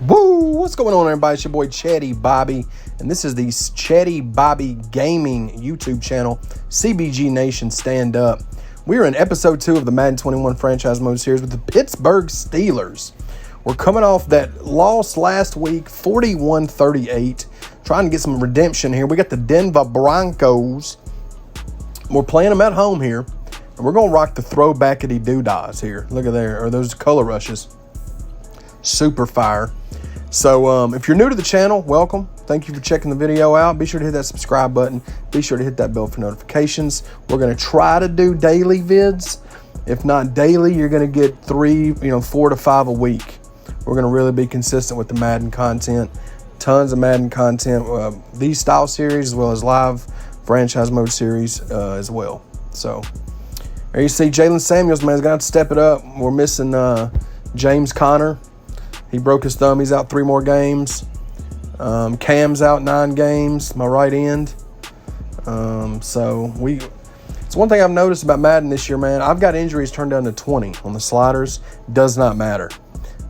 Woo! What's going on, everybody? It's your boy ChaddyBobby, and this is the ChaddyBobby Gaming YouTube channel. CBG Nation, stand up. We are in episode 2 of the Madden 21 franchise mode series with the Pittsburgh Steelers. We're coming off that loss last week, 41-38. Trying to get some redemption here. We got the Denver Broncos. We're playing them at home here, and we're going to rock the throwbackity doodahs here. Look at there, or those color rushes. Super fire. So if you're new to the channel, welcome. Thank you for checking the video out. Be sure to hit that subscribe button. Be sure to hit that bell for notifications. We're going to try to do daily vids. If not daily, you're going to get 4 to 5 a week. We're going to really be consistent with the Madden content. Tons of Madden content. These style series as well as live franchise mode series as well. So there you see Jalen Samuels, man, is going to have to step it up. We're missing James Conner. He broke his thumb. He's out 3 more games. Cam's out 9 games, my right end. It's one thing I've noticed about Madden this year, man. I've got injuries turned down to 20 on the sliders. Does not matter.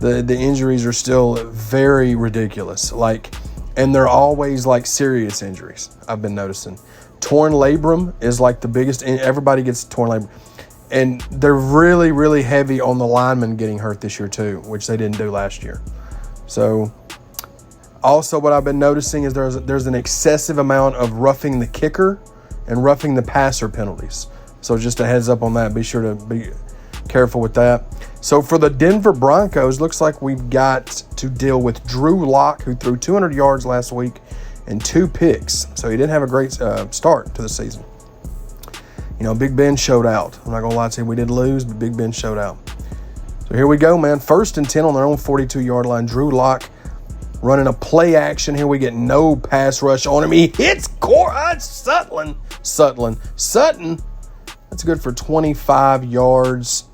The injuries are still very ridiculous. And they're always serious injuries, I've been noticing. Torn labrum is the biggest. Everybody gets torn labrum. And they're really, really heavy on the linemen getting hurt this year too, which they didn't do last year. So also what I've been noticing is there's an excessive amount of roughing the kicker and roughing the passer penalties. So just a heads up on that. Be sure to be careful with that. So for the Denver Broncos, looks like we've got to deal with Drew Lock, who threw 200 yards last week and 2 picks. So he didn't have a great start to the season. Big Ben showed out. I'm not going to lie to you. We did lose, but Big Ben showed out. So here we go, man. 1st and 10 on their own 42-yard line. Drew Lock running a play action. Here we get no pass rush on him. He hits Sutton. That's good for 25 yards.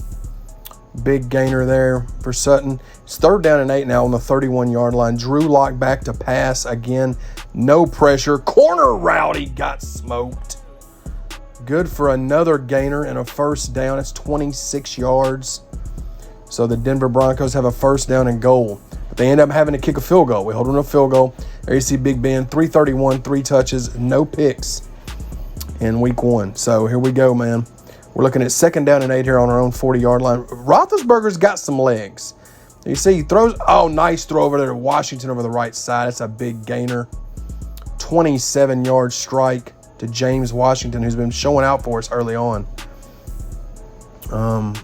Big gainer there for Sutton. It's 3rd down and 8 now on the 31-yard line. Drew Lock back to pass again. No pressure. Corner route. He got smoked. Good for another gainer and a 1st down. It's 26 yards. So the Denver Broncos have a 1st down and goal. But they end up having to kick a field goal. We hold on a field goal. There you see Big Ben, 331, 3 touches, no picks in week 1. So here we go, man. We're looking at 2nd down and 8 here on our own 40-yard line. Roethlisberger's got some legs. You see he throws, nice throw over there to Washington over the right side. It's a big gainer. 27-yard strike to James Washington, who's been showing out for us early on. 3rd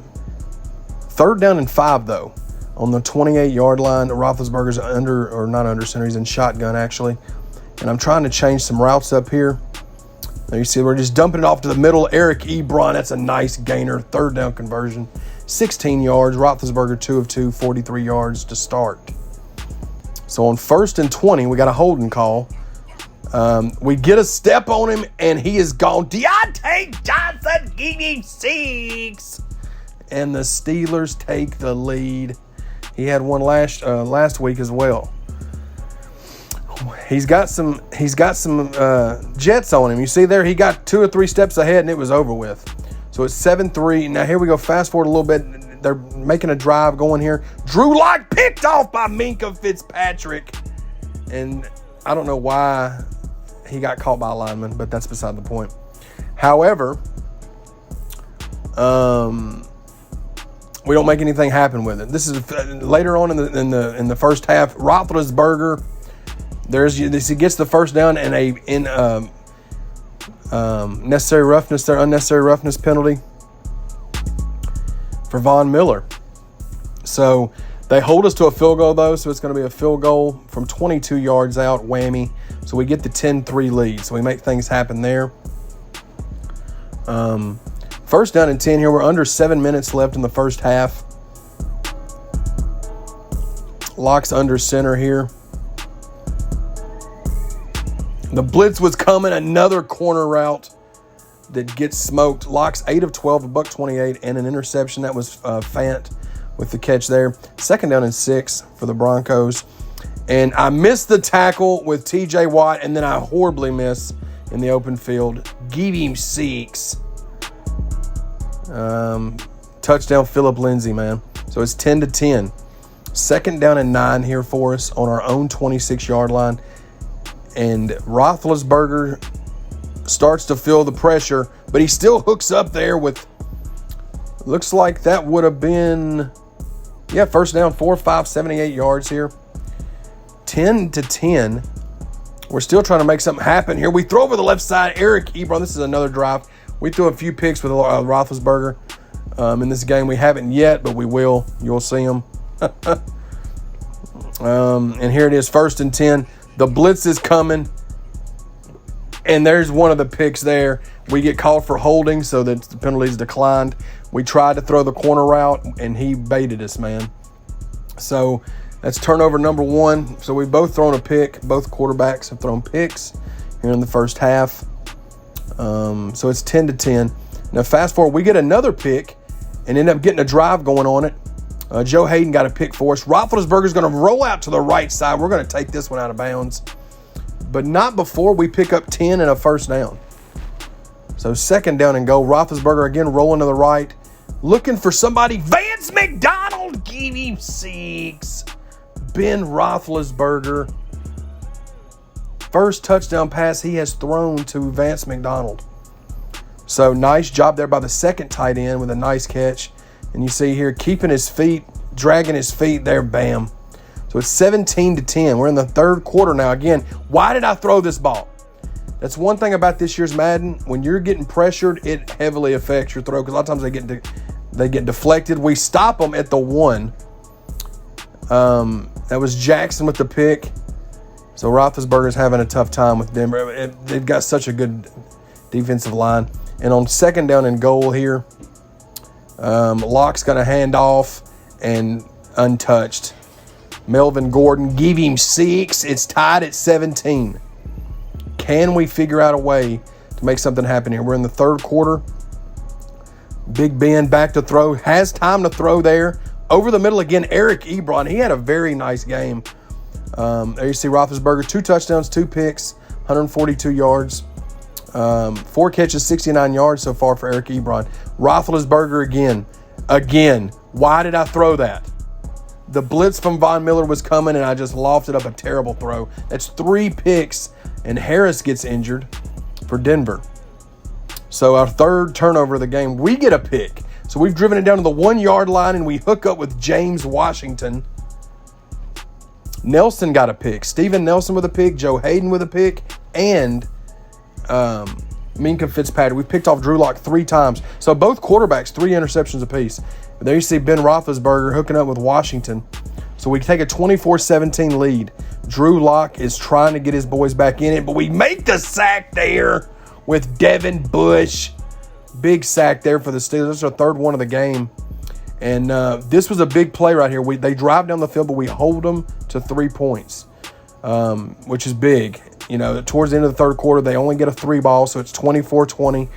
down and 5, though. On the 28-yard line, Roethlisberger's not under center. He's in shotgun, actually. And I'm trying to change some routes up here. There you see we're just dumping it off to the middle. Eric Ebron, that's a nice gainer. 3rd down conversion. 16 yards. Roethlisberger 2 of 2, 43 yards to start. So on 1st and 20, we got a holding call. We get a step on him, and he is gone. Deontay Johnson, give him 6. And the Steelers take the lead. He had one last week as well. He's got some jets on him. You see there, he got 2 or 3 steps ahead, and it was over with. So it's 7-3. Now here we go. Fast forward a little bit. They're making a drive going here. Drew Lock picked off by Minkah Fitzpatrick. And I don't know why he got caught by a lineman, but that's beside the point. However, we don't make anything happen with it. This is later on in the first half. Roethlisberger, he gets the 1st down and unnecessary roughness penalty for Von Miller. So they hold us to a field goal, though, so it's going to be a field goal from 22 yards out, whammy. So we get the 10-3 lead, so we make things happen there. 1st down and 10 here. We're under 7 minutes left in the first half. Lock's under center here. The blitz was coming. Another corner route that gets smoked. Lock's 8 of 12, $128, and an interception. That was Fant with the catch there. 2nd down and 6 for the Broncos. And I missed the tackle with T.J. Watt, and then I horribly miss in the open field. Give him 6. Touchdown Phillip Lindsay, man. So it's 10-10. 2nd down and 9 here for us on our own 26-yard line. And Roethlisberger starts to feel the pressure, but he still hooks up there with, looks like that would have been, 1st down, 4, 5, 78 yards here. 10-10. We're still trying to make something happen here. We throw over the left side. Eric Ebron, this is another drive. We threw a few picks with Roethlisberger in this game. We haven't yet, but we will. You'll see them. And here it is, 1st and 10. The blitz is coming. And there's one of the picks there. We get called for holding, so that the penalty is declined. We tried to throw the corner route, and he baited us, man. So that's turnover number 1. So we've both thrown a pick. Both quarterbacks have thrown picks here in the first half. So it's 10-10. Now, fast forward, we get another pick and end up getting a drive going on it. Joe Hayden got a pick for us. Roethlisberger's going to roll out to the right side. We're going to take this one out of bounds. But not before we pick up 10 and a 1st down. So 2nd down and goal. Roethlisberger again rolling to the right. Looking for somebody. Vance McDonald, give him 6. Ben Roethlisberger. First touchdown pass he has thrown to Vance McDonald. So nice job there by the 2nd tight end with a nice catch. And you see here, keeping his feet, dragging his feet there, bam. So it's 17-10. We're in the 3rd quarter now. Again, why did I throw this ball? That's one thing about this year's Madden. When you're getting pressured, it heavily affects your throw because a lot of times they get deflected. We stop them at the 1. That was Jackson with the pick. So Roethlisberger's having a tough time with Denver. They've got such a good defensive line. And on 2nd down and goal here, Locke's going to hand off and untouched. Melvin Gordon, give him 6. It's tied at 17. Can we figure out a way to make something happen here? We're in the 3rd quarter. Big Ben back to throw. Has time to throw there. Over the middle again, Eric Ebron. He had a very nice game. There you see Roethlisberger, 2 touchdowns, 2 picks, 142 yards. 4 catches, 69 yards so far for Eric Ebron. Roethlisberger again. Why did I throw that? The blitz from Von Miller was coming, and I just lofted up a terrible throw. That's 3 picks, and Harris gets injured for Denver. So our 3rd turnover of the game, we get a pick. So we've driven it down to the 1-yard line, and we hook up with James Washington. Nelson got a pick. Steven Nelson with a pick. Joe Hayden with a pick. And Minkah Fitzpatrick. We picked off Drew Lock 3 times. So both quarterbacks, 3 interceptions apiece. But there you see Ben Roethlisberger hooking up with Washington. So we take a 24-17 lead. Drew Lock is trying to get his boys back in it, but we make the sack there with Devin Bush. Big sack there for the Steelers. This is our 3rd one of the game. And this was a big play right here. They drive down the field, but we hold them to 3 points, which is big. You know, towards the end of the 3rd quarter, they only get a 3 ball, so it's 24-20.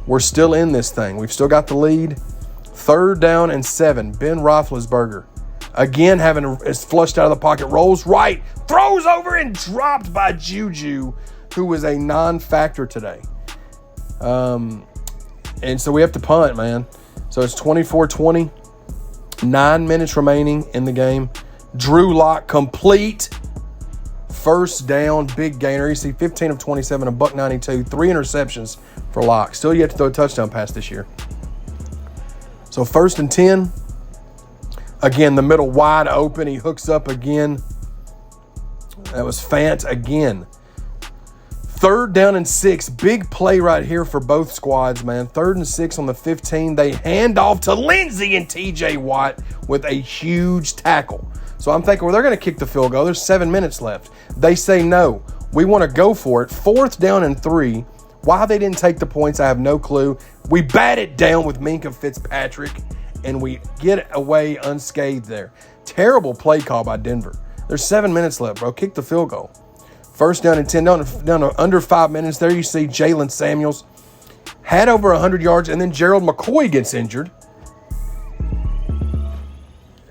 We're still in this thing. We've still got the lead. 3rd down and 7. Ben Roethlisberger, again, is flushed out of the pocket, rolls right, throws over and dropped by Juju, who was a non-factor today. And so we have to punt, man. So it's 24-20. 9 minutes remaining in the game. Drew Lock complete. 1st down, big gainer. You see 15 of 27, $192, 3 interceptions for Lock. Still yet to throw a touchdown pass this year. So 1st and 10. Again, the middle wide open. He hooks up again. That was Fant again. 3rd down and 6. Big play right here for both squads, man. 3rd and 6 on the 15. They hand off to Lindsey and TJ Watt with a huge tackle. So I'm thinking, well, they're going to kick the field goal. There's 7 minutes left. They say no. We want to go for it. 4th down and 3. Why they didn't take the points, I have no clue. We bat it down with Minkah Fitzpatrick, and we get away unscathed there. Terrible play call by Denver. There's 7 minutes left, bro. Kick the field goal. 1st down and 10, down to under 5 minutes. There you see Jalen Samuels had over 100 yards, and then Gerald McCoy gets injured.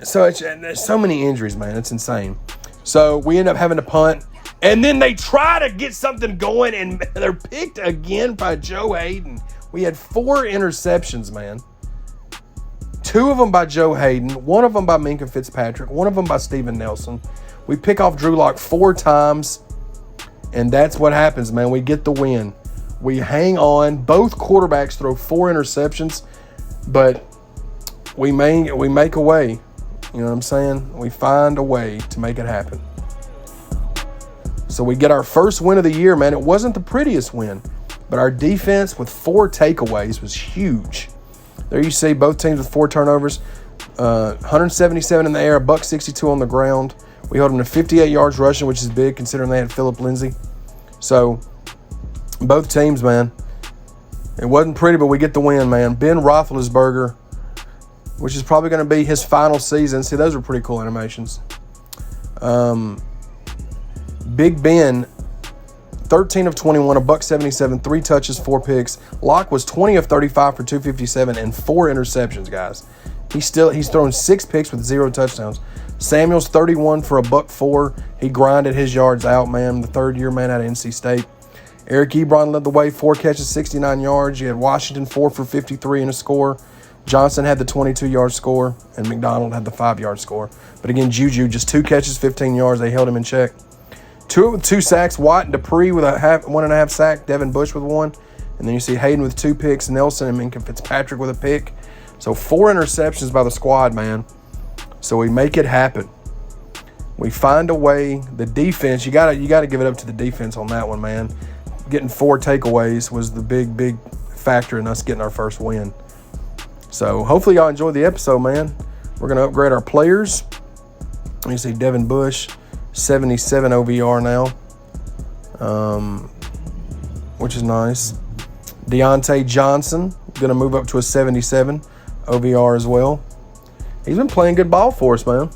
So there's so many injuries, man. It's insane. So we end up having to punt, and then they try to get something going, and they're picked again by Joe Hayden. We had 4 interceptions, man. 2 of them by Joe Hayden, 1 of them by Minkah Fitzpatrick, 1 of them by Steven Nelson. We pick off Drew Lock 4 times, and that's what happens, man. We get the win. We hang on. Both quarterbacks throw 4 interceptions, but we make a way. You know what I'm saying? We find a way to make it happen. So we get our first win of the year, man. It wasn't the prettiest win, but our defense with 4 takeaways was huge. There you see both teams with 4 turnovers, 177 in the air, $162 on the ground. We held them to 58 yards rushing, which is big considering they had Phillip Lindsay. So both teams, man, it wasn't pretty, but we get the win, man. Ben Roethlisberger, which is probably going to be his final season. See, those are pretty cool animations. Big Ben, 13 of 21, $177, 3 touches, 4 picks. Locke was 20 of 35 for 257 and 4 interceptions, guys. He's thrown 6 picks with 0 touchdowns. Samuel's 31 for $104. He grinded his yards out, man. The 3rd-year man out of NC State. Eric Ebron led the way, 4 catches, 69 yards. You had Washington 4 for 53 and a score. Johnson had the 22-yard score, and McDonald had the 5-yard score. But again, Juju, just 2 catches, 15 yards. They held him in check. 2 with 2 sacks. Watt and Dupree with 1.5 sack. Devin Bush with 1. And then you see Hayden with 2 picks. Nelson and Minkah Fitzpatrick with a pick. So 4 interceptions by the squad, man. So we make it happen. We find a way. The defense, you gotta give it up to the defense on that one, man. Getting 4 takeaways was the big factor in us getting our first win. So hopefully y'all enjoyed the episode, man. We're gonna upgrade our players. You see Devin Bush, 77 OVR now, which is nice. Deontay Johnson gonna move up to a 77 OVR as well. He's been playing good ball for us, man.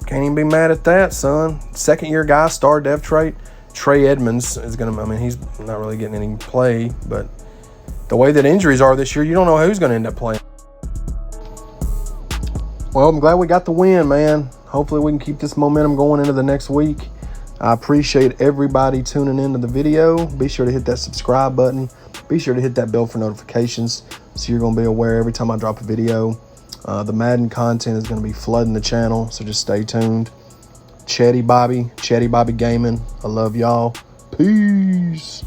Can't even be mad at that, son. 2nd-year guy, star dev trait. Trey Edmonds is going to, I mean, he's not really getting any play, but the way that injuries are this year, you don't know who's going to end up playing. Well, I'm glad we got the win, man. Hopefully we can keep this momentum going into the next week. I appreciate everybody tuning into the video. Be sure to hit that subscribe button. Be sure to hit that bell for notifications so you're going to be aware every time I drop a video. The Madden content is going to be flooding the channel, so just stay tuned. ChaddyBobby Gaming. I love y'all. Peace.